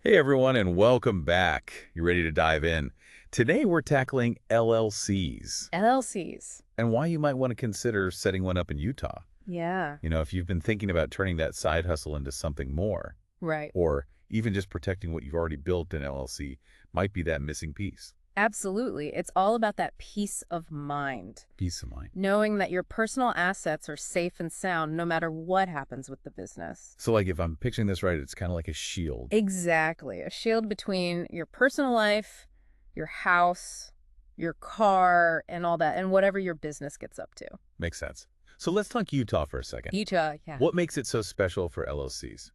Hey everyone, and welcome back. You ready to dive in? Today we're tackling LLCs LLCs. and why you might want to consider setting one up in Utah. Yeah, If you've been thinking about turning that side hustle into something more, right. or even just protecting what you've already built in LLC, might be that missing piece. Absolutely. It's all about that peace of mind, Peace of mind. knowing that your personal assets are safe and sound no matter what happens with the business. So like if I'm picturing this right, it's kind of like a shield. Exactly. A shield between your personal life, your house, your car, and all that, and whatever your business gets up to. Makes sense. So let's talk Utah for a second. Utah, yeah. What makes it so special for LLCs?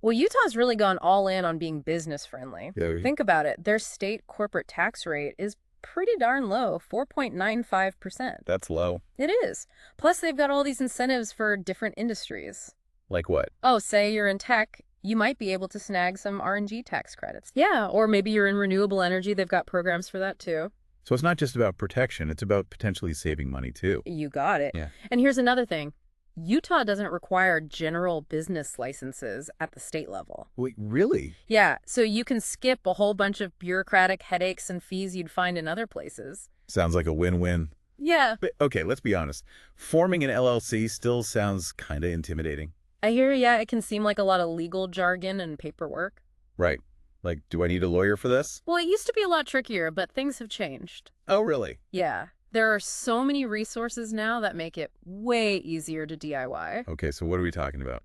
Well, Utah's really gone all in on being business friendly. Yeah. Think about it. Their state corporate tax rate is pretty darn low, 4.95%. That's low. It is. Plus, they've got all these incentives for different industries. Like what? Oh, say you're in tech, you might be able to snag some R&G tax credits. Yeah, or maybe you're in renewable energy. They've got programs for that too. So it's not just about protection, it's about potentially saving money too. You got it. Yeah. And here's another thing. Utah doesn't require general business licenses at the state level. Wait, really? Yeah, so you can skip a whole bunch of bureaucratic headaches and fees you'd find in other places. Sounds like a win-win. Yeah, But okay, let's be honest. Forming an LLC still sounds kind of intimidating. I hear, yeah, it can seem like a lot of legal jargon and paperwork. Right. Like, do I need a lawyer for this? Well, it used to be a lot trickier, but things have changed. Oh, really? Yeah, there are so many resources now that make it way easier to DIY. Okay, so what are we talking about?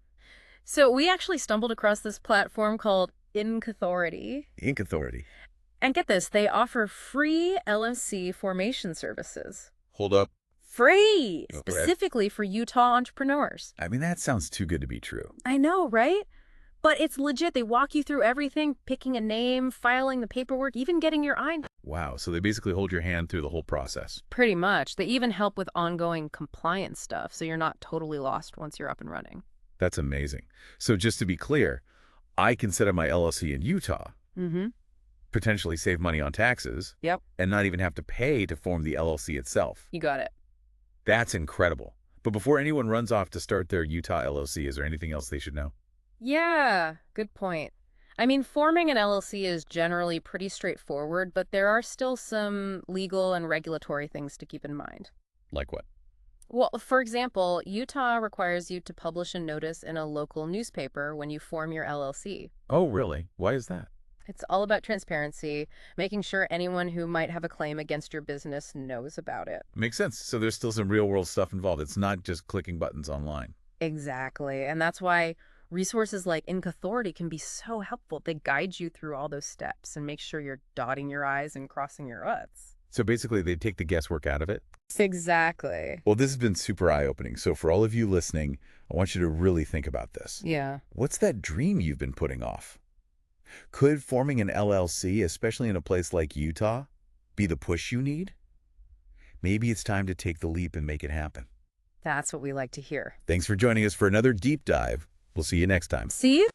So we actually stumbled across this platform called Inc Authority. Inc. Authority. And get this, they offer free LLC formation services. Hold up. Free! Okay. Specifically for Utah entrepreneurs. I mean, that sounds too good to be true. I know, right? But it's legit. They walk you through everything, picking a name, filing the paperwork, even getting your Wow, so they basically hold your hand through the whole process. Pretty much. They even help with ongoing compliance stuff, so you're not totally lost once you're up and running. That's amazing. So just to be clear, I can set up my LLC in Utah, Mm-hmm. potentially save money on taxes, Yep. and not even have to pay to form the LLC itself. You got it. That's incredible. But before anyone runs off to start their Utah LLC, is there anything else they should know? Yeah, good point. I mean, forming an LLC is generally pretty straightforward, but there are still some legal and regulatory things to keep in mind. Like what? Well, for example, Utah requires you to publish a notice in a local newspaper when you form your LLC. Oh, really? Why is that? It's all about transparency, making sure anyone who might have a claim against your business knows about it. Makes sense. So there's still some real world stuff involved. It's not just clicking buttons online. Exactly. And that's why resources like Inc Authority can be so helpful. They guide you through all those steps and make sure you're dotting your I's and crossing your U's. So basically, they take the guesswork out of it. Exactly. Well, this has been super eye-opening. So for all of you listening, I want you to really think about this. Yeah. What's that dream you've been putting off? Could forming an LLC, especially in a place like Utah, be the push you need? Maybe it's time to take the leap and make it happen. That's what we like to hear. Thanks for joining us for another deep dive. We'll see you next time. See you.